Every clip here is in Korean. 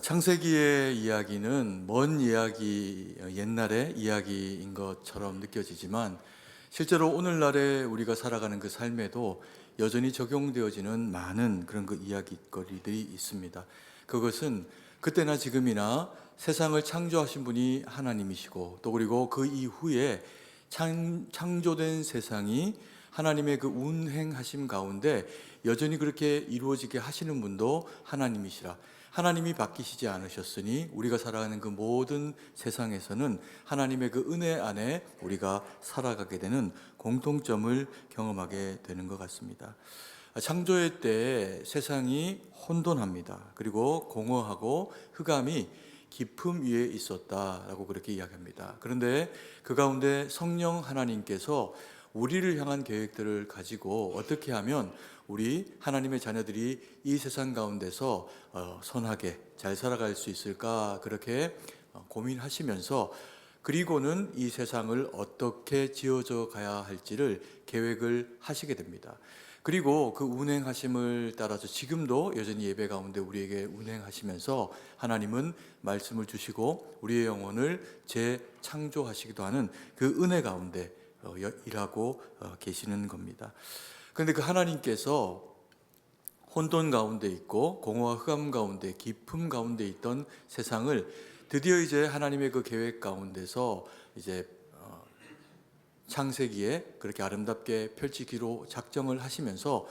창세기의 이야기는 먼 이야기, 옛날의 이야기인 것처럼 느껴지지만 실제로 오늘날에 우리가 살아가는 그 삶에도 여전히 적용되어지는 많은 그런 그 이야기거리들이 있습니다. 그것은 그때나 지금이나 세상을 창조하신 분이 하나님이시고, 또 그리고 그 이후에 창조된 세상이 하나님의 그 운행하심 가운데 여전히 그렇게 이루어지게 하시는 분도 하나님이시라. 하나님이 바뀌시지 않으셨으니 우리가 살아가는 그 모든 세상에서는 하나님의 그 은혜 안에 우리가 살아가게 되는 공통점을 경험하게 되는 것 같습니다. 창조의 때에 세상이 혼돈합니다. 그리고 공허하고 흑암이 깊음 위에 있었다라고 그렇게 이야기합니다. 그런데 그 가운데 성령 하나님께서 우리를 향한 계획들을 가지고 어떻게 하면 우리 하나님의 자녀들이 이 세상 가운데서 선하게 잘 살아갈 수 있을까, 그렇게 고민하시면서 그리고는 이 세상을 어떻게 지어져 가야 할지를 계획을 하시게 됩니다. 그리고 그 운행하심을 따라서 지금도 여전히 예배 가운데 우리에게 운행하시면서 하나님은 말씀을 주시고 우리의 영혼을 재창조하시기도 하는 그 은혜 가운데 일하고 계시는 겁니다. 그런데 그 하나님께서 혼돈 가운데 있고 공허와 흑암 가운데 깊음 가운데 있던 세상을 드디어 이제 하나님의 그 계획 가운데서 이제 창세기에 그렇게 아름답게 펼치기로 작정을 하시면서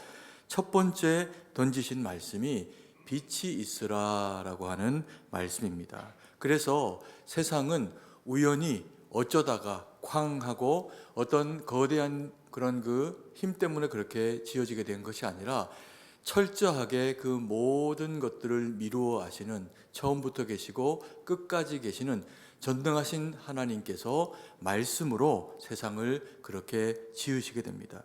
첫 번째 던지신 말씀이 빛이 있으라라고 하는 말씀입니다. 그래서 세상은 우연히 어쩌다가 쾅 하고 어떤 거대한 그런 그 힘 때문에 그렇게 지어지게 된 것이 아니라 철저하게 그 모든 것들을 미루어 하시는, 처음부터 계시고 끝까지 계시는 전능하신 하나님께서 말씀으로 세상을 그렇게 지으시게 됩니다.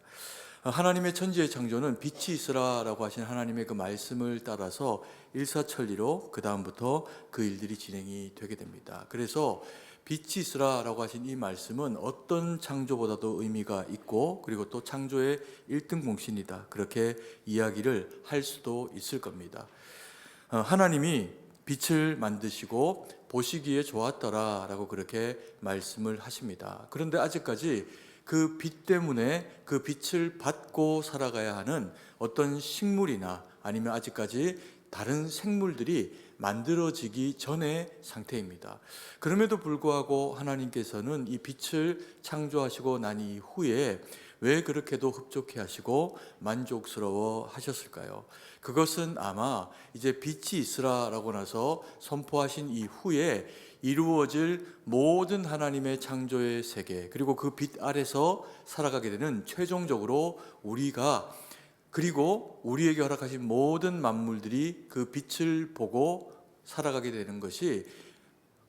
하나님의 천지의 창조는 빛이 있으라라고 하신 하나님의 그 말씀을 따라서 일사천리로 그 다음부터 그 일들이 진행이 되게 됩니다. 그래서 빛이 있으라라고 하신 이 말씀은 어떤 창조보다도 의미가 있고, 그리고 또 창조의 1등 공신이다, 그렇게 이야기를 할 수도 있을 겁니다. 하나님이 빛을 만드시고 보시기에 좋았더라라고 그렇게 말씀을 하십니다. 그런데 아직까지 그 빛 때문에 그 빛을 받고 살아가야 하는 어떤 식물이나 아니면 아직까지 다른 생물들이 만들어지기 전의 상태입니다. 그럼에도 불구하고 하나님께서는 이 빛을 창조하시고 난 이후에 왜 그렇게도 흡족해 하시고 만족스러워 하셨을까요? 그것은 아마 이제 빛이 있으라라고 나서 선포하신 이후에 이루어질 모든 하나님의 창조의 세계, 그리고 그 빛 아래서 살아가게 되는 최종적으로 우리가, 그리고 우리에게 허락하신 모든 만물들이 그 빛을 보고 살아가게 되는 것이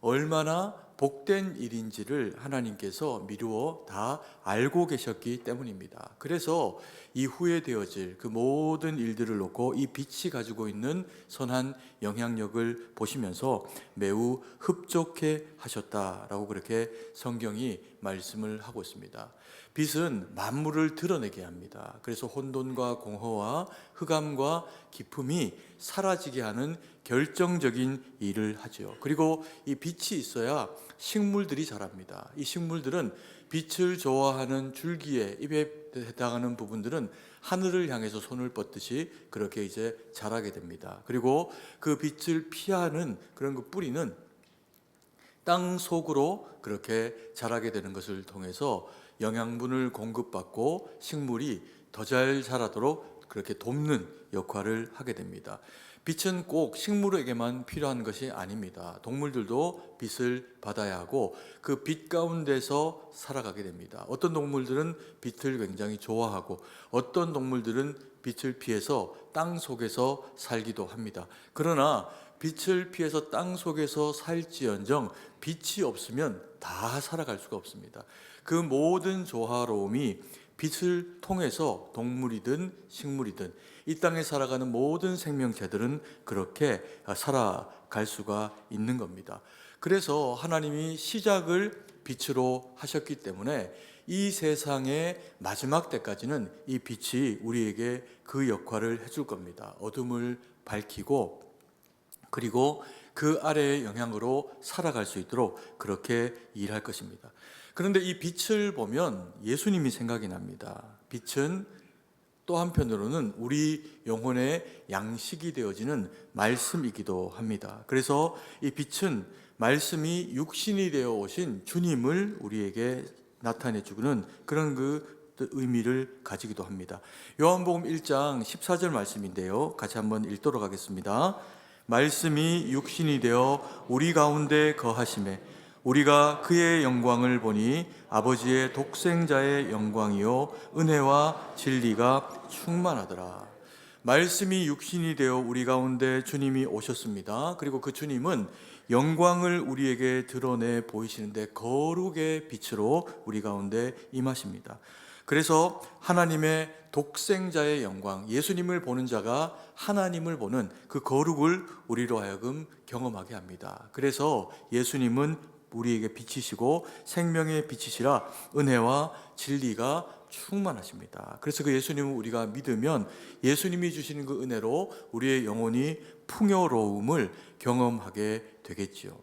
얼마나 복된 일인지를 하나님께서 미루어 다 알고 계셨기 때문입니다. 그래서 이후에 되어질 그 모든 일들을 놓고 이 빛이 가지고 있는 선한 영향력을 보시면서 매우 흡족해 하셨다라고 그렇게 성경이 말씀을 하고 있습니다. 빛은 만물을 드러내게 합니다. 그래서 혼돈과 공허와 흑암과 깊음이 사라지게 하는 결정적인 일을 하죠. 그리고 이 빛이 있어야 식물들이 자랍니다. 이 식물들은 빛을 좋아하는 줄기에, 잎에 해당하는 부분들은 하늘을 향해서 손을 뻗듯이 그렇게 이제 자라게 됩니다. 그리고 그 빛을 피하는 그런 그 뿌리는 땅 속으로 그렇게 자라게 되는 것을 통해서 영양분을 공급받고 식물이 더 잘 자라도록 그렇게 돕는 역할을 하게 됩니다. 빛은 꼭 식물에게만 필요한 것이 아닙니다. 동물들도 빛을 받아야 하고 그 빛 가운데서 살아가게 됩니다. 어떤 동물들은 빛을 굉장히 좋아하고 어떤 동물들은 빛을 피해서 땅 속에서 살기도 합니다. 그러나 빛을 피해서 땅 속에서 살지언정 빛이 없으면 다 살아갈 수가 없습니다. 그 모든 조화로움이 빛을 통해서 동물이든 식물이든 이 땅에 살아가는 모든 생명체들은 그렇게 살아갈 수가 있는 겁니다. 그래서 하나님이 시작을 빛으로 하셨기 때문에 이 세상의 마지막 때까지는 이 빛이 우리에게 그 역할을 해줄 겁니다. 어둠을 밝히고 그리고 그 아래의 영향으로 살아갈 수 있도록 그렇게 일할 것입니다. 그런데 이 빛을 보면 예수님이 생각이 납니다. 빛은 또 한편으로는 우리 영혼의 양식이 되어지는 말씀이기도 합니다. 그래서 이 빛은 말씀이 육신이 되어 오신 주님을 우리에게 나타내 주는 그런 그 의미를 가지기도 합니다. 요한복음 1장 14절 말씀인데요, 같이 한번 읽도록 하겠습니다. 말씀이 육신이 되어 우리 가운데 거하심에 우리가 그의 영광을 보니 아버지의 독생자의 영광이요 은혜와 진리가 충만하더라. 말씀이 육신이 되어 우리 가운데 주님이 오셨습니다. 그리고 그 주님은 영광을 우리에게 드러내 보이시는데 거룩의 빛으로 우리 가운데 임하십니다. 그래서 하나님의 독생자의 영광, 예수님을 보는 자가 하나님을 보는 그 거룩을 우리로 하여금 경험하게 합니다. 그래서 예수님은 우리에게 빛이시고 생명의 빛이시라 은혜와 진리가 충만하십니다. 그래서 그 예수님을 우리가 믿으면 예수님이 주시는 그 은혜로 우리의 영혼이 풍요로움을 경험하게 되겠지요.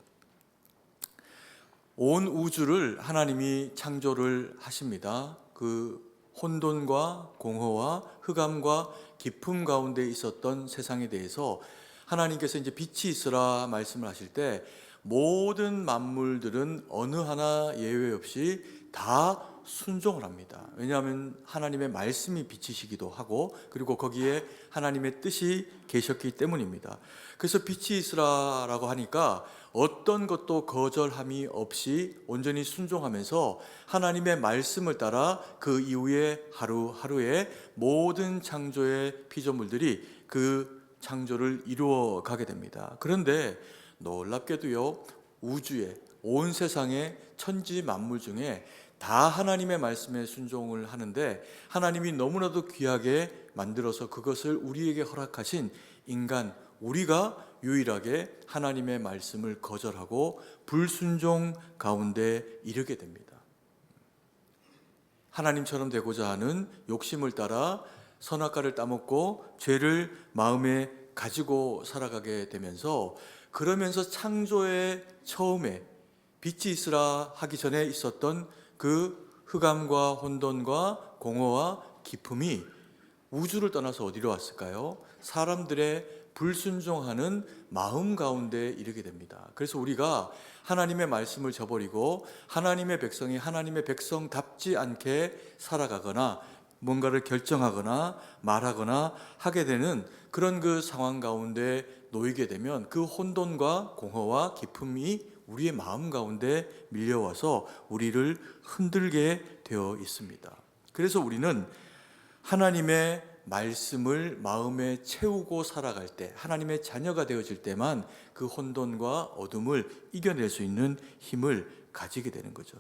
온 우주를 하나님이 창조를 하십니다. 그 혼돈과 공허와 흑암과 깊음 가운데 있었던 세상에 대해서 하나님께서 이제 빛이 있으라 말씀을 하실 때 모든 만물들은 어느 하나 예외 없이 다 순종을 합니다. 왜냐하면 하나님의 말씀이 빛이시기도 하고 그리고 거기에 하나님의 뜻이 계셨기 때문입니다. 그래서 빛이 있으라라고 하니까 어떤 것도 거절함이 없이 온전히 순종하면서 하나님의 말씀을 따라 그 이후에 하루하루에 모든 창조의 피조물들이 그 창조를 이루어 가게 됩니다. 그런데 놀랍게도요, 우주에 온 세상의 천지 만물 중에 다 하나님의 말씀에 순종을 하는데 하나님이 너무나도 귀하게 만들어서 그것을 우리에게 허락하신 인간 우리가 유일하게 하나님의 말씀을 거절하고 불순종 가운데 이르게 됩니다. 하나님처럼 되고자 하는 욕심을 따라 선악과를 따먹고 죄를 마음에 가지고 살아가게 되면서 그러면서 창조의 처음에 빛이 있으라 하기 전에 있었던 그 흑암과 혼돈과 공허와 기품이 우주를 떠나서 어디로 왔을까요? 사람들의 불순종하는 마음 가운데 이르게 됩니다. 그래서 우리가 하나님의 말씀을 저버리고 하나님의 백성이 하나님의 백성답지 않게 살아가거나 뭔가를 결정하거나 말하거나 하게 되는 그런 그 상황 가운데 놓이게 되면 그 혼돈과 공허와 기품이 우리의 마음 가운데 밀려와서 우리를 흔들게 되어 있습니다. 그래서 우리는 하나님의 말씀을 마음에 채우고 살아갈 때, 하나님의 자녀가 되어질 때만 그 혼돈과 어둠을 이겨낼 수 있는 힘을 가지게 되는 거죠.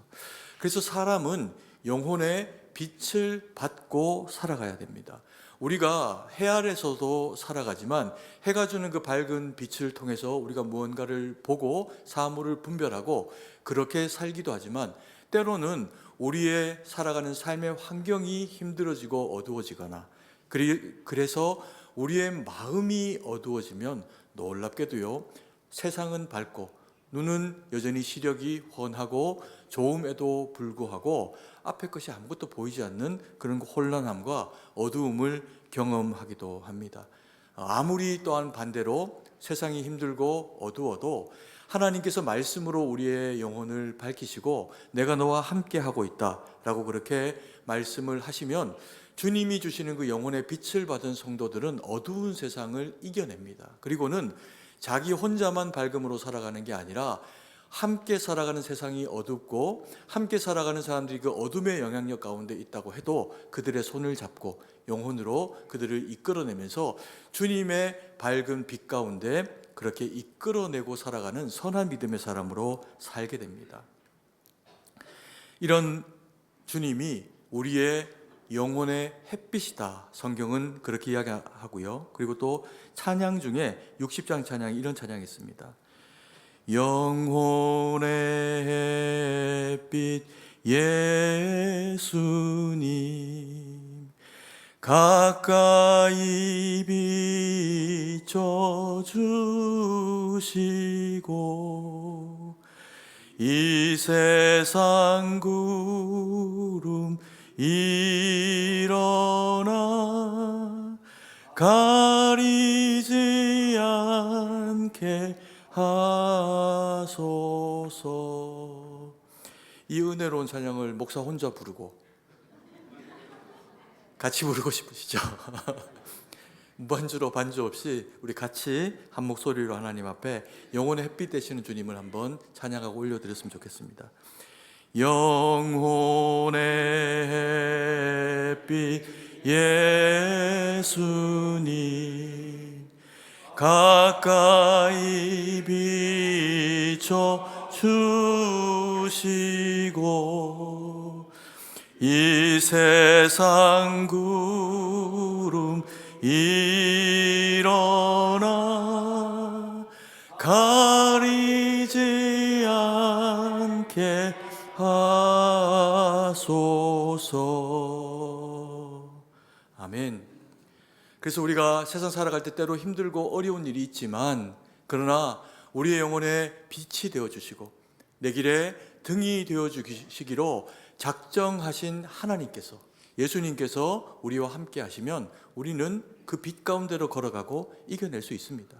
그래서 사람은 영혼의 빛을 받고 살아가야 됩니다. 우리가 해 아래서도 살아가지만 해가 주는 그 밝은 빛을 통해서 우리가 무언가를 보고 사물을 분별하고 그렇게 살기도 하지만 때로는 우리의 살아가는 삶의 환경이 힘들어지고 어두워지거나 그래서 우리의 마음이 어두워지면 놀랍게도요, 세상은 밝고 눈은 여전히 시력이 훤하고 좋음에도 불구하고 앞에 것이 아무것도 보이지 않는 그런 혼란함과 어두움을 경험하기도 합니다. 아무리 또한 반대로 세상이 힘들고 어두워도 하나님께서 말씀으로 우리의 영혼을 밝히시고 내가 너와 함께 하고 있다라고 그렇게 말씀을 하시면 주님이 주시는 그 영혼의 빛을 받은 성도들은 어두운 세상을 이겨냅니다. 그리고는 자기 혼자만 밝음으로 살아가는 게 아니라 함께 살아가는 세상이 어둡고 함께 살아가는 사람들이 그 어둠의 영향력 가운데 있다고 해도 그들의 손을 잡고 영혼으로 그들을 이끌어내면서 주님의 밝은 빛 가운데 그렇게 이끌어내고 살아가는 선한 믿음의 사람으로 살게 됩니다. 이런 주님이 우리의 영혼의 햇빛이다. 성경은 그렇게 이야기하고요. 그리고 또 찬양 중에 60장 찬양에 이런 찬양이 있습니다. 영혼의 햇빛 예수님 가까이 비춰주시고 이 세상 구름 일어나 가리지 않게 하소서. 이 은혜로운 찬양을 목사 혼자 부르고 같이 부르고 싶으시죠? 무반주로 반주 없이 우리 같이 한 목소리로 하나님 앞에 영혼의 햇빛 되시는 주님을 한번 찬양하고 올려드렸으면 좋겠습니다. 영혼의 햇빛 예수님 가까이 비춰주시고 이 세상 구름 일어나 가리지 않게 하소서. 아멘. 그래서 우리가 세상 살아갈 때 때로 힘들고 어려운 일이 있지만, 그러나 우리의 영혼에 빛이 되어주시고 내 길에 등이 되어주시기로 작정하신 하나님께서, 예수님께서 우리와 함께 하시면 우리는 그 빛 가운데로 걸어가고 이겨낼 수 있습니다.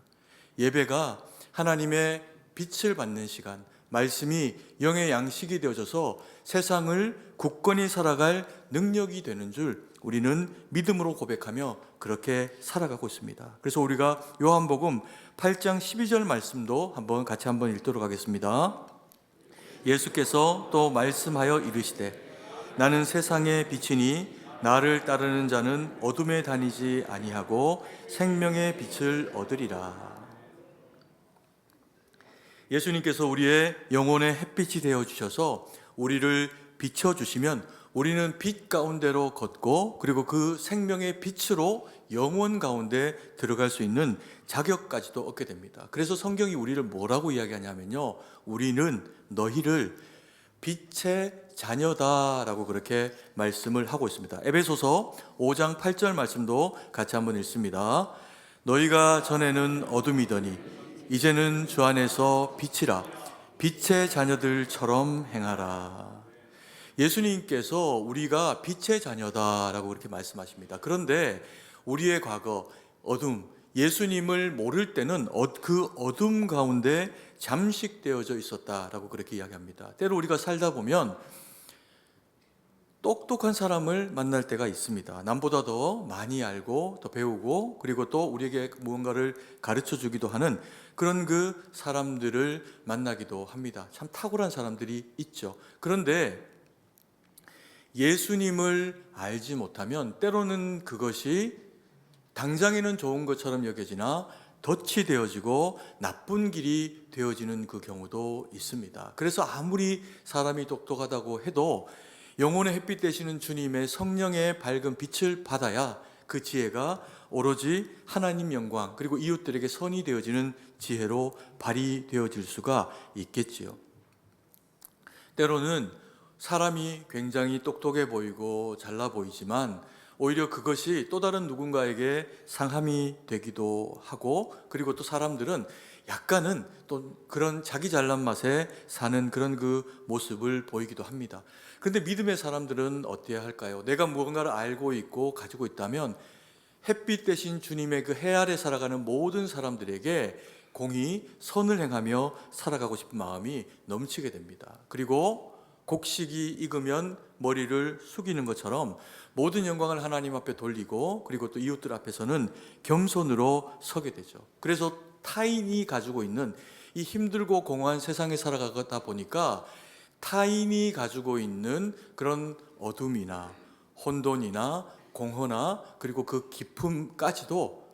예배가 하나님의 빛을 받는 시간, 말씀이 영의 양식이 되어져서 세상을 굳건히 살아갈 능력이 되는 줄 우리는 믿음으로 고백하며 그렇게 살아가고 있습니다. 그래서 우리가 요한복음 8장 12절 말씀도 같이 한번 읽도록 하겠습니다. 예수께서 또 말씀하여 이르시되 나는 세상의 빛이니 나를 따르는 자는 어둠에 다니지 아니하고 생명의 빛을 얻으리라. 예수님께서 우리의 영혼의 햇빛이 되어주셔서 우리를 비춰주시면 우리는 빛 가운데로 걷고, 그리고 그 생명의 빛으로 영혼 가운데 들어갈 수 있는 자격까지도 얻게 됩니다. 그래서 성경이 우리를 뭐라고 이야기하냐면요, 우리는 너희를 빛의 자녀다라고 그렇게 말씀을 하고 있습니다. 에베소서 5장 8절 말씀도 같이 한번 읽습니다. 너희가 전에는 어둠이더니 이제는 주 안에서 빛이라, 빛의 자녀들처럼 행하라. 예수님께서 우리가 빛의 자녀다라고 그렇게 말씀하십니다. 그런데 우리의 과거 어둠, 예수님을 모를 때는 그 어둠 가운데 잠식되어져 있었다라고 그렇게 이야기합니다. 때로 우리가 살다 보면 똑똑한 사람을 만날 때가 있습니다. 남보다 더 많이 알고 더 배우고, 그리고 또 우리에게 무언가를 가르쳐 주기도 하는 그런 그 사람들을 만나기도 합니다. 참 탁월한 사람들이 있죠. 그런데 예수님을 알지 못하면 때로는 그것이 당장에는 좋은 것처럼 여겨지나 덫이 되어지고 나쁜 길이 되어지는 그 경우도 있습니다. 그래서 아무리 사람이 똑똑하다고 해도 영혼의 햇빛 되시는 주님의 성령의 밝은 빛을 받아야 그 지혜가 오로지 하나님 영광, 그리고 이웃들에게 선이 되어지는 지혜로 발휘되어질 수가 있겠지요. 때로는 사람이 굉장히 똑똑해 보이고 잘나 보이지만 오히려 그것이 또 다른 누군가에게 상함이 되기도 하고, 그리고 또 사람들은 약간은 또 그런 자기 잘난 맛에 사는 그런 그 모습을 보이기도 합니다. 그런데 믿음의 사람들은 어때야 할까요? 내가 무언가를 알고 있고 가지고 있다면 햇빛 대신 주님의 그 해 아래 살아가는 모든 사람들에게 공의, 선을 행하며 살아가고 싶은 마음이 넘치게 됩니다. 그리고 곡식이 익으면 머리를 숙이는 것처럼 모든 영광을 하나님 앞에 돌리고, 그리고 또 이웃들 앞에서는 겸손으로 서게 되죠. 그래서 타인이 가지고 있는 이 힘들고 공허한 세상에 살아가다 보니까 타인이 가지고 있는 그런 어둠이나 혼돈이나 공허나 그리고 그 기쁨까지도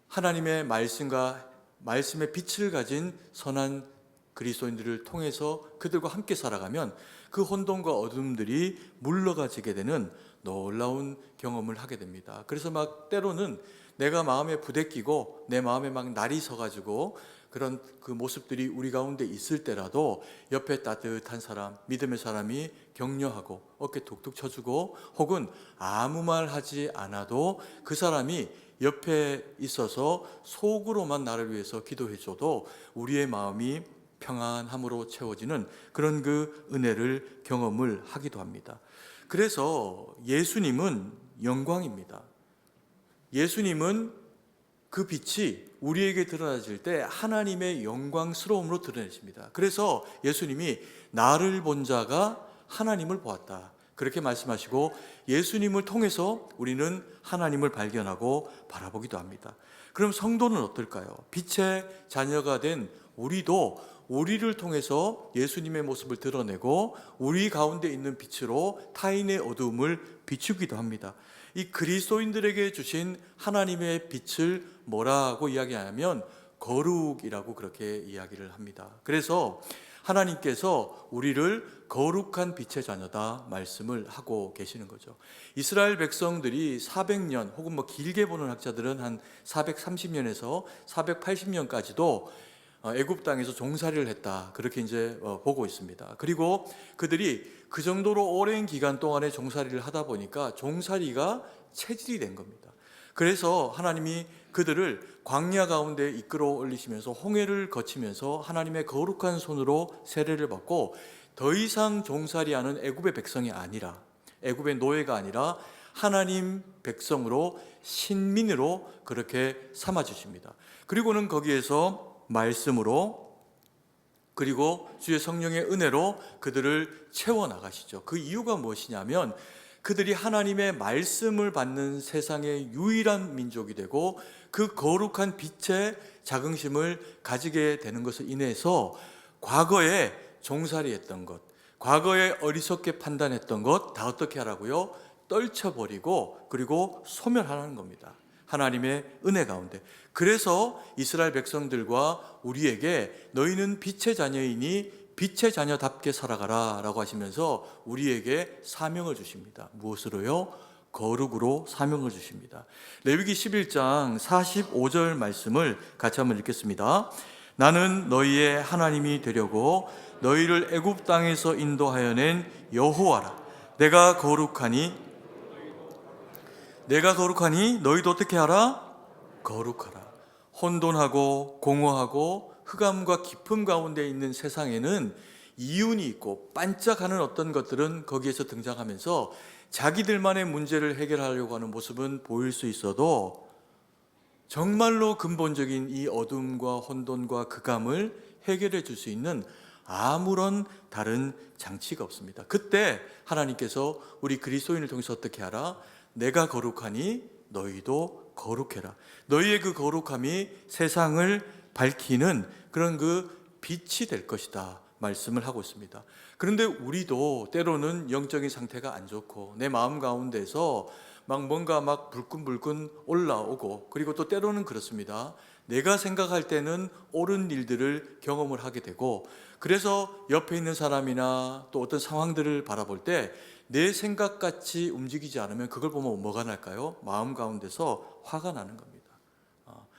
하나님의 말씀과 말씀의 빛을 가진 선한 그리스도인들을 통해서 그들과 함께 살아가면 그 혼돈과 어둠들이 물러가지게 되는 놀라운 경험을 하게 됩니다. 그래서 막 때로는 내가 마음에 부대끼고 내 마음에 막 날이 서가지고 그런 그 모습들이 우리 가운데 있을 때라도 옆에 따뜻한 사람, 믿음의 사람이 격려하고 어깨 툭툭 쳐주고 혹은 아무 말 하지 않아도 그 사람이 옆에 있어서 속으로만 나를 위해서 기도해줘도 우리의 마음이 평안함으로 채워지는 그런 그 은혜를 경험을 하기도 합니다. 그래서 예수님은 영광입니다. 예수님은 그 빛이 우리에게 드러나질 때 하나님의 영광스러움으로 드러내십니다. 그래서 예수님이 나를 본 자가 하나님을 보았다, 그렇게 말씀하시고 예수님을 통해서 우리는 하나님을 발견하고 바라보기도 합니다. 그럼 성도는 어떨까요? 빛의 자녀가 된 우리도 우리를 통해서 예수님의 모습을 드러내고 우리 가운데 있는 빛으로 타인의 어두움을 비추기도 합니다. 이 그리스도인들에게 주신 하나님의 빛을 뭐라고 이야기하냐면 거룩이라고 그렇게 이야기를 합니다. 그래서 하나님께서 우리를 거룩한 빛의 자녀다 말씀을 하고 계시는 거죠. 이스라엘 백성들이 400년 혹은 뭐 길게 보는 학자들은 한 430년에서 480년까지도 애굽 땅에서 종살이를 했다, 그렇게 이제 보고 있습니다. 그리고 그들이 그 정도로 오랜 기간 동안에 종살이를 하다 보니까 종살이가 체질이 된 겁니다. 그래서 하나님이 그들을 광야 가운데 이끌어 올리시면서 홍해를 거치면서 하나님의 거룩한 손으로 세례를 받고 더 이상 종살이하는 애굽의 백성이 아니라, 애굽의 노예가 아니라 하나님 백성으로, 신민으로 그렇게 삼아 주십니다. 그리고는 거기에서 말씀으로, 그리고 주의 성령의 은혜로 그들을 채워나가시죠. 그 이유가 무엇이냐면 그들이 하나님의 말씀을 받는 세상의 유일한 민족이 되고 그 거룩한 빛의 자긍심을 가지게 되는 것을 인해서 과거에 종살이했던 것, 과거에 어리석게 판단했던 것 다 어떻게 하라고요? 떨쳐버리고 그리고 소멸하라는 겁니다. 하나님의 은혜 가운데. 그래서 이스라엘 백성들과 우리에게 너희는 빛의 자녀이니 빛의 자녀답게 살아가라 라고 하시면서 우리에게 사명을 주십니다. 무엇으로요? 거룩으로 사명을 주십니다. 레위기 11장 45절 말씀을 같이 한번 읽겠습니다. 나는 너희의 하나님이 되려고 너희를 애굽 땅에서 인도하여 낸 여호와라. 내가 거룩하니 너희도 어떻게 하라? 거룩하라. 혼돈하고 공허하고 흑암과 깊음 가운데 있는 세상에는 이윤이 있고 반짝하는 어떤 것들은 거기에서 등장하면서 자기들만의 문제를 해결하려고 하는 모습은 보일 수 있어도 정말로 근본적인 이 어둠과 혼돈과 극암을 해결해 줄 수 있는 아무런 다른 장치가 없습니다. 그때 하나님께서 우리 그리스도인을 통해서 어떻게 하라? 내가 거룩하니 너희도 거룩해라. 너희의 그 거룩함이 세상을 밝히는 그런 그 빛이 될 것이다 말씀을 하고 있습니다. 그런데 우리도 때로는 영적인 상태가 안 좋고 내 마음 가운데서 막 뭔가 막 불끈불끈 올라오고, 그리고 또 때로는 그렇습니다. 내가 생각할 때는 옳은 일들을 경험을 하게 되고, 그래서 옆에 있는 사람이나 또 어떤 상황들을 바라볼 때 내 생각같이 움직이지 않으면 그걸 보면 뭐가 날까요? 마음 가운데서 화가 나는 겁니다.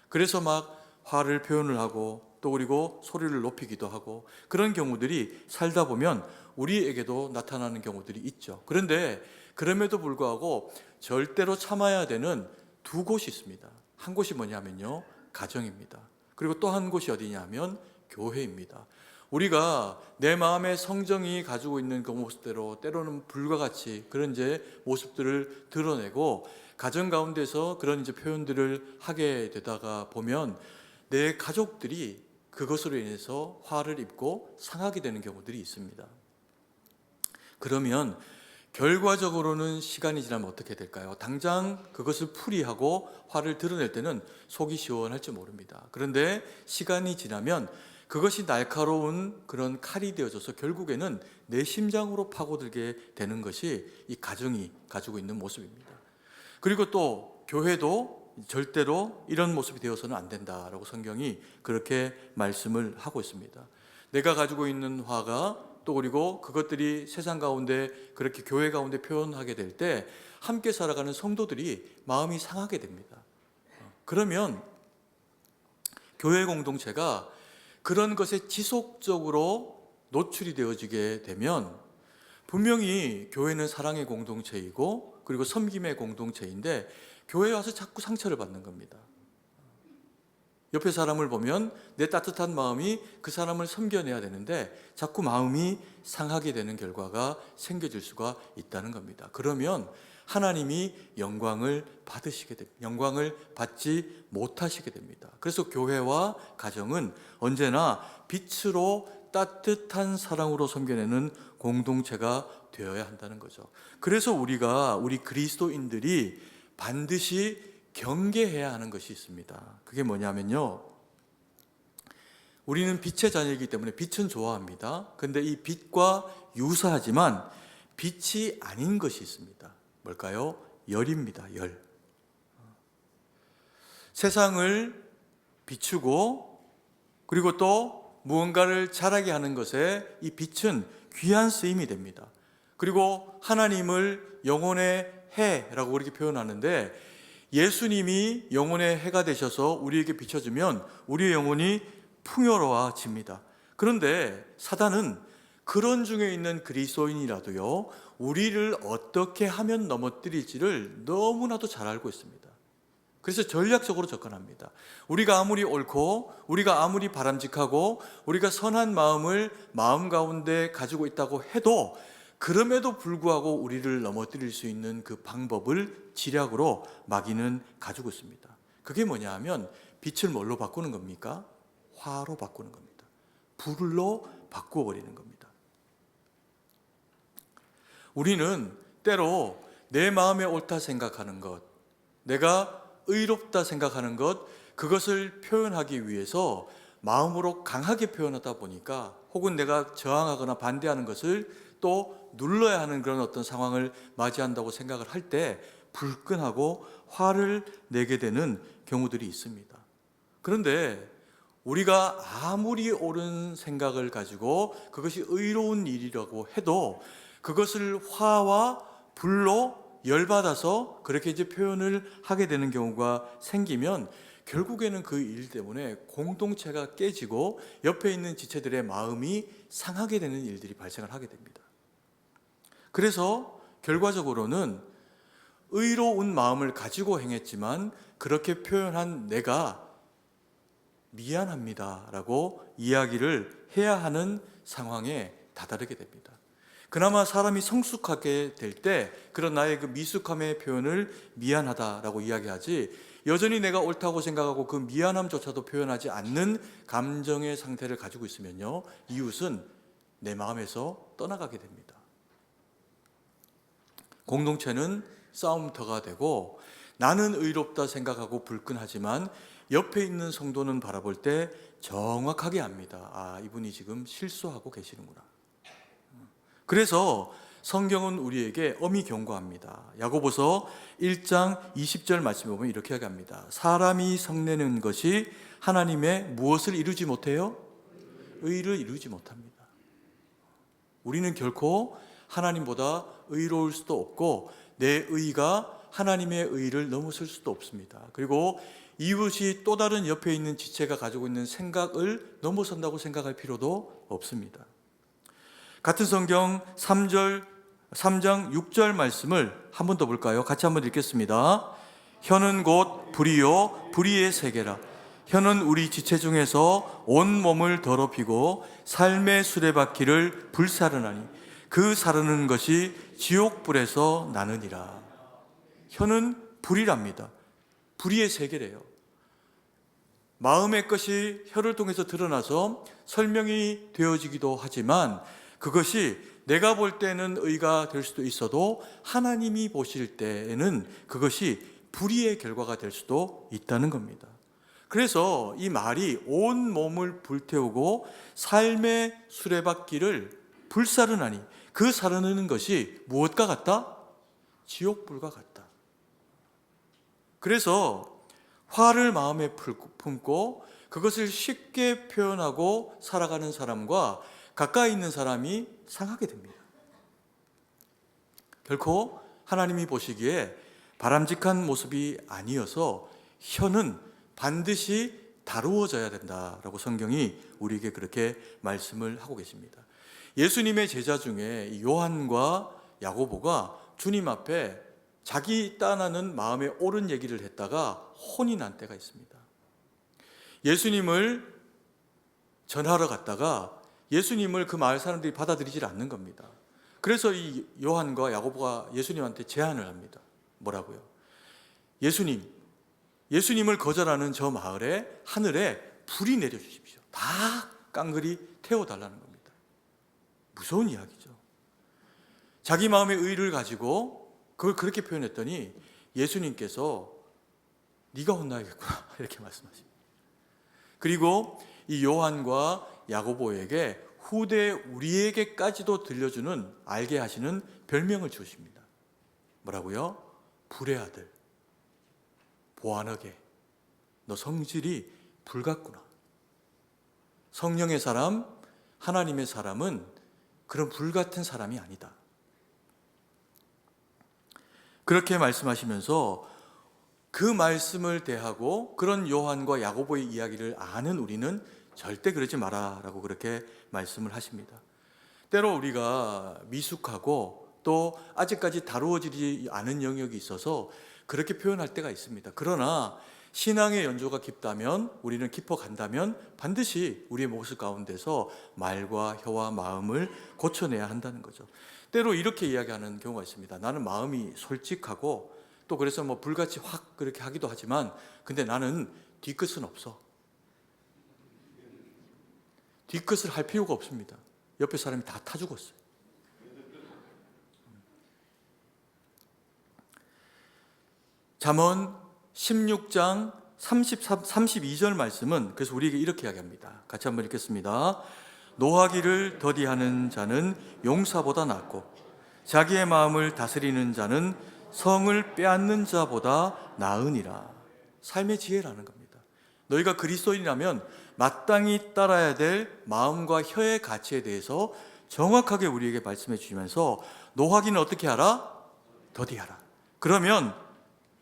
그래서 막 화를 표현을 하고 또 그리고 소리를 높이기도 하고, 그런 경우들이 살다 보면 우리에게도 나타나는 경우들이 있죠. 그런데 그럼에도 불구하고 절대로 참아야 되는 두 곳이 있습니다. 한 곳이 뭐냐면요, 가정입니다. 그리고 또 한 곳이 어디냐면 교회입니다. 우리가 내 마음의 성정이 가지고 있는 그 모습대로 때로는 불과 같이 그런 이제 모습들을 드러내고 가정 가운데서 그런 이제 표현들을 하게 되다가 보면 내 가족들이 그것으로 인해서 화를 입고 상하게 되는 경우들이 있습니다. 그러면 결과적으로는 시간이 지나면 어떻게 될까요? 당장 그것을 풀이하고 화를 드러낼 때는 속이 시원할지 모릅니다. 그런데 시간이 지나면 그것이 날카로운 그런 칼이 되어져서 결국에는 내 심장으로 파고들게 되는 것이 이 가정이 가지고 있는 모습입니다. 그리고 또 교회도 절대로 이런 모습이 되어서는 안 된다라고 성경이 그렇게 말씀을 하고 있습니다. 내가 가지고 있는 화가 또 그리고 그것들이 세상 가운데 그렇게 교회 가운데 표현하게 될 때 함께 살아가는 성도들이 마음이 상하게 됩니다. 그러면 교회 공동체가 그런 것에 지속적으로 노출이 되어지게 되면 분명히 교회는 사랑의 공동체이고 그리고 섬김의 공동체인데 교회에 와서 자꾸 상처를 받는 겁니다. 옆에 사람을 보면 내 따뜻한 마음이 그 사람을 섬겨내야 되는데 자꾸 마음이 상하게 되는 결과가 생겨질 수가 있다는 겁니다. 그러면 하나님이 영광을 받으시게 됩니다. 영광을 받지 못하시게 됩니다. 그래서 교회와 가정은 언제나 빛으로 따뜻한 사랑으로 섬겨내는 공동체가 되어야 한다는 거죠. 그래서 우리 그리스도인들이 반드시 경계해야 하는 것이 있습니다. 그게 뭐냐면요, 우리는 빛의 자녀이기 때문에 빛은 좋아합니다. 그런데 이 빛과 유사하지만 빛이 아닌 것이 있습니다. 뭘까요? 열입니다. 열. 세상을 비추고 그리고 또 무언가를 자라게 하는 것에 이 빛은 귀한 쓰임이 됩니다. 그리고 하나님을 영혼의 해라고 그렇게 표현하는데 예수님이 영혼의 해가 되셔서 우리에게 비춰주면 우리의 영혼이 풍요로워집니다. 그런데 사단은 그런 중에 있는 그리스도인이라도요, 우리를 어떻게 하면 넘어뜨릴지를 너무나도 잘 알고 있습니다. 그래서 전략적으로 접근합니다. 우리가 아무리 옳고 우리가 아무리 바람직하고 우리가 선한 마음을 마음 가운데 가지고 있다고 해도 그럼에도 불구하고 우리를 넘어뜨릴 수 있는 그 방법을 지략으로 마귀는 가지고 있습니다. 그게 뭐냐 하면 빛을 뭘로 바꾸는 겁니까? 화로 바꾸는 겁니다. 불로 바꾸어 버리는 겁니다. 우리는 때로 내 마음에 옳다 생각하는 것, 내가 의롭다 생각하는 것, 그것을 표현하기 위해서 마음으로 강하게 표현하다 보니까 혹은 내가 저항하거나 반대하는 것을 또 눌러야 하는 그런 어떤 상황을 맞이한다고 생각을 할 때 불끈하고 화를 내게 되는 경우들이 있습니다. 그런데 우리가 아무리 옳은 생각을 가지고 그것이 의로운 일이라고 해도 그것을 화와 불로 열받아서 그렇게 이제 표현을 하게 되는 경우가 생기면 결국에는 그 일 때문에 공동체가 깨지고 옆에 있는 지체들의 마음이 상하게 되는 일들이 발생을 하게 됩니다. 그래서 결과적으로는 의로운 마음을 가지고 행했지만 그렇게 표현한 내가 미안합니다 라고 이야기를 해야 하는 상황에 다다르게 됩니다. 그나마 사람이 성숙하게 될 때 그런 나의 그 미숙함의 표현을 미안하다라고 이야기하지, 여전히 내가 옳다고 생각하고 그 미안함조차도 표현하지 않는 감정의 상태를 가지고 있으면요, 이웃은 내 마음에서 떠나가게 됩니다. 공동체는 싸움터가 되고 나는 의롭다 생각하고 불끈하지만 옆에 있는 성도는 바라볼 때 정확하게 압니다. 아, 이분이 지금 실수하고 계시는구나. 그래서 성경은 우리에게 엄히 경고합니다. 야고보서 1장 20절 말씀에 보면 이렇게 이야기합니다. 사람이 성내는 것이 하나님의 무엇을 이루지 못해요? 의를 이루지 못합니다. 우리는 결코 하나님보다 의로울 수도 없고 내 의가 하나님의 의를 넘어설 수도 없습니다. 그리고 이웃이 또 다른 옆에 있는 지체가 가지고 있는 생각을 넘어선다고 생각할 필요도 없습니다. 같은 성경 3장 6절 말씀을 한 번 더 볼까요? 같이 한번 읽겠습니다. 혀는 곧 불이요 불의의 세계라. 혀는 우리 지체 중에서 온 몸을 더럽히고 삶의 수레바퀴를 불사르나니 그 사르는 것이 지옥불에서 나느니라. 혀는 불이랍니다. 불의의 세계래요. 마음의 것이 혀를 통해서 드러나서 설명이 되어지기도 하지만 그것이 내가 볼 때는 의가 될 수도 있어도 하나님이 보실 때에는 그것이 불의의 결과가 될 수도 있다는 겁니다. 그래서 이 말이 온 몸을 불태우고 삶의 수레바퀴를 불사르나니 그 사르는 것이 무엇과 같다? 지옥불과 같다. 그래서 화를 마음에 품고 그것을 쉽게 표현하고 살아가는 사람과 가까이 있는 사람이 상하게 됩니다. 결코 하나님이 보시기에 바람직한 모습이 아니어서 혀는 반드시 다루어져야 된다라고 성경이 우리에게 그렇게 말씀을 하고 계십니다. 예수님의 제자 중에 요한과 야고보가 주님 앞에 자기 딴하는 마음에 옳은 얘기를 했다가 혼이 난 때가 있습니다. 예수님을 전하러 갔다가 예수님을 그 마을 사람들이 받아들이질 않는 겁니다. 그래서 이 요한과 야고보가 예수님한테 제안을 합니다. 뭐라고요? 예수님을 거절하는 저 마을에 하늘에 불이 내려주십시오. 다 깡그리 태워달라는 겁니다. 무서운 이야기죠. 자기 마음의 의를 가지고 그걸 그렇게 표현했더니 예수님께서 네가 혼나야겠구나 이렇게 말씀하십니다. 그리고 이 요한과 야고보에게 후대 우리에게까지도 들려주는 알게 하시는 별명을 주십니다. 뭐라고요? 불의 아들, 보아너게, 너 성질이 불 같구나. 성령의 사람, 하나님의 사람은 그런 불 같은 사람이 아니다. 그렇게 말씀하시면서 그 말씀을 대하고 그런 요한과 야고보의 이야기를 아는 우리는 절대 그러지 마라라고 그렇게 말씀을 하십니다. 때로 우리가 미숙하고 또 아직까지 다루어지지 않은 영역이 있어서 그렇게 표현할 때가 있습니다. 그러나 신앙의 연조가 깊다면, 우리는 깊어간다면 반드시 우리의 모습 가운데서 말과 혀와 마음을 고쳐내야 한다는 거죠. 때로 이렇게 이야기하는 경우가 있습니다. 나는 마음이 솔직하고 또 그래서 뭐 불같이 확 그렇게 하기도 하지만 근데 나는 뒤끝은 없어. 뒤끝을 할 필요가 없습니다. 옆에 사람이 다 타 죽었어요. 잠언 16장 32절 말씀은 그래서 우리에게 이렇게 이야기합니다. 같이 한번 읽겠습니다. 노하기를 더디하는 자는 용사보다 낫고 자기의 마음을 다스리는 자는 성을 빼앗는 자보다 나으니라. 삶의 지혜라는 겁니다. 너희가 그리스도인이라면 마땅히 따라야 될 마음과 혀의 가치에 대해서 정확하게 우리에게 말씀해 주시면서 노하기는 어떻게 하라? 더디하라. 그러면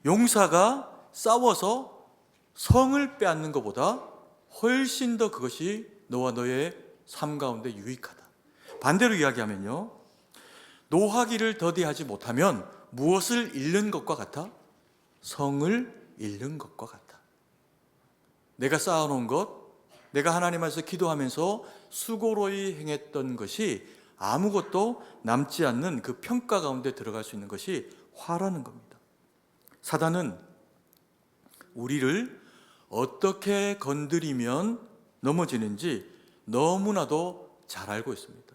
용사가 싸워서 성을 빼앗는 것보다 훨씬 더 그것이 너와 너의 삶 가운데 유익하다. 반대로 이야기하면요, 노하기를 더디하지 못하면 무엇을 잃는 것과 같아? 성을 잃는 것과 같아. 내가 쌓아놓은 것, 내가 하나님 앞에서 기도하면서 수고로이 행했던 것이 아무것도 남지 않는 그 평가 가운데 들어갈 수 있는 것이 화라는 겁니다. 사단은 우리를 어떻게 건드리면 넘어지는지 너무나도 잘 알고 있습니다.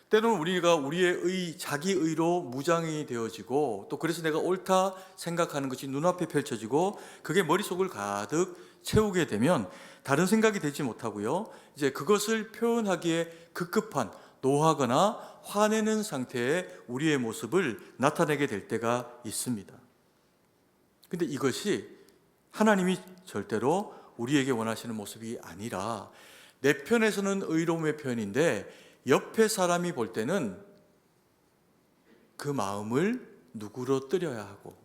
때로는 우리가 우리의 자기 의로 무장이 되어지고 또 그래서 내가 옳다 생각하는 것이 눈앞에 펼쳐지고 그게 머릿속을 가득 채우게 되면 다른 생각이 되지 못하고요, 이제 그것을 표현하기에 급급한 노하거나 화내는 상태의 우리의 모습을 나타내게 될 때가 있습니다. 근데 이것이 하나님이 절대로 우리에게 원하시는 모습이 아니라 내 편에서는 의로움의 표현인데 옆에 사람이 볼 때는 그 마음을 누구로 뜨려야 하고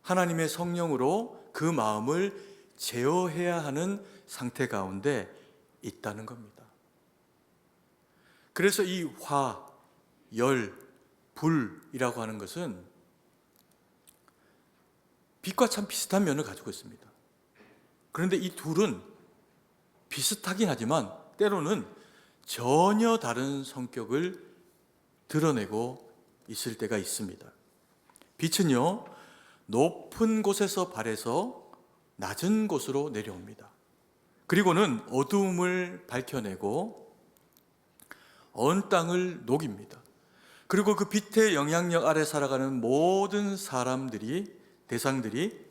하나님의 성령으로 그 마음을 제어해야 하는 상태 가운데 있다는 겁니다. 그래서 이 화, 열, 불이라고 하는 것은 빛과 참 비슷한 면을 가지고 있습니다. 그런데 이 둘은 비슷하긴 하지만 때로는 전혀 다른 성격을 드러내고 있을 때가 있습니다. 빛은요, 높은 곳에서 발해서 낮은 곳으로 내려옵니다. 그리고는 어두움을 밝혀내고 언 땅을 녹입니다. 그리고 그 빛의 영향력 아래 살아가는 모든 대상들이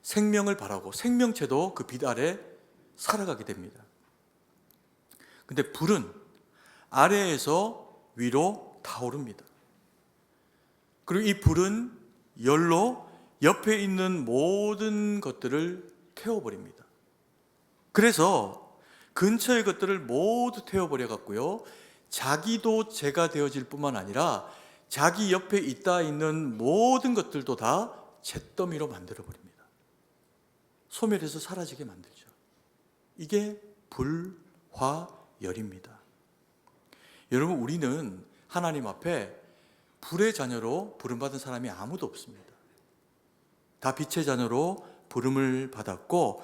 생명을 바라고 생명체도 그 빛 아래 살아가게 됩니다. 근데 불은 아래에서 위로 타오릅니다. 그리고 이 불은 열로 옆에 있는 모든 것들을 태워버립니다. 그래서 근처의 것들을 모두 태워버려 갖고요, 자기도 죄가 되어질 뿐만 아니라 자기 옆에 있는 모든 것들도 다 잿더미로 만들어 버립니다. 소멸해서 사라지게 만들죠. 이게 불화열입니다. 여러분, 우리는 하나님 앞에 불의 자녀로 부름받은 사람이 아무도 없습니다. 다 빛의 자녀로 부름을 받았고,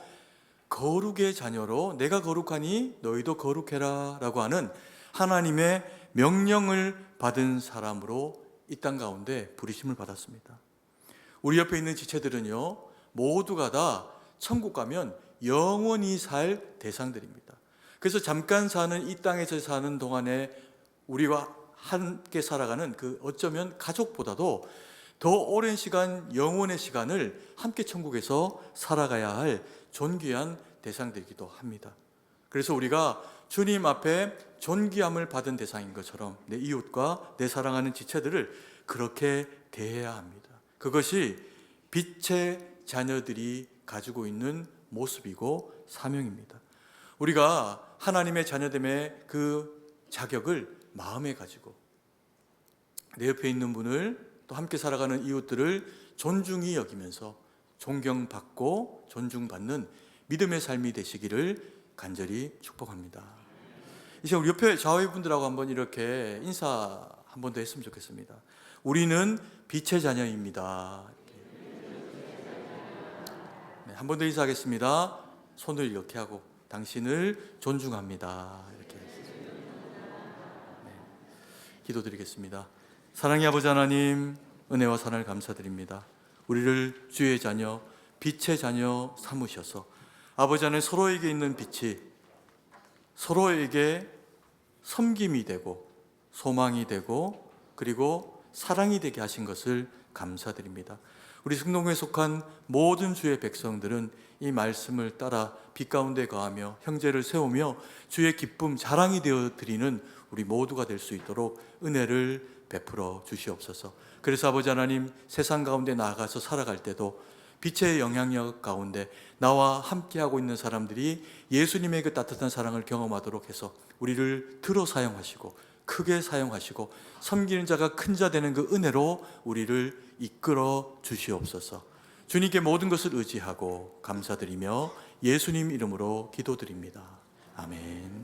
거룩의 자녀로 내가 거룩하니 너희도 거룩해라 라고 하는 하나님의 명령을 받은 사람으로 이 땅 가운데 부르심을 받았습니다. 우리 옆에 있는 지체들은요, 모두가 다 천국 가면 영원히 살 대상들입니다. 그래서 잠깐 사는 이 땅에서 사는 동안에 우리와 함께 살아가는 그 어쩌면 가족보다도 더 오랜 시간, 영원의 시간을 함께 천국에서 살아가야 할 존귀한 대상들이기도 합니다. 그래서 우리가 주님 앞에 존귀함을 받은 대상인 것처럼 내 이웃과 내 사랑하는 지체들을 그렇게 대해야 합니다. 그것이 빛의 자녀들이 가지고 있는 모습이고 사명입니다. 우리가 하나님의 자녀됨의 그 자격을 마음에 가지고 내 옆에 있는 분을, 또 함께 살아가는 이웃들을 존중히 여기면서 존경받고 존중받는 믿음의 삶이 되시기를 간절히 축복합니다. 이제 우리 옆에 좌우의 분들하고 한번 이렇게 인사 한 번 더 했으면 좋겠습니다. 우리는 빛의 자녀입니다. 네, 한 번 더 인사하겠습니다. 손을 이렇게 하고, 당신을 존중합니다. 이렇게. 네, 기도드리겠습니다. 사랑의 아버지 하나님, 은혜와 사랑을 감사드립니다. 우리를 주의 자녀, 빛의 자녀 삼으셔서 아버지 안에 서로에게 있는 빛이 서로에게 섬김이 되고 소망이 되고 그리고 사랑이 되게 하신 것을 감사드립니다. 우리 승동교에 속한 모든 주의 백성들은 이 말씀을 따라 빛 가운데 거하며 형제를 세우며 주의 기쁨 자랑이 되어 드리는 우리 모두가 될 수 있도록 은혜를 베풀어 주시옵소서. 그래서 아버지 하나님, 세상 가운데 나아가서 살아갈 때도 빛의 영향력 가운데 나와 함께하고 있는 사람들이 예수님의 그 따뜻한 사랑을 경험하도록 해서 우리를 들어 사용하시고 크게 사용하시고 섬기는 자가 큰 자 되는 그 은혜로 우리를 이끌어 주시옵소서. 주님께 모든 것을 의지하고 감사드리며 예수님 이름으로 기도드립니다. 아멘.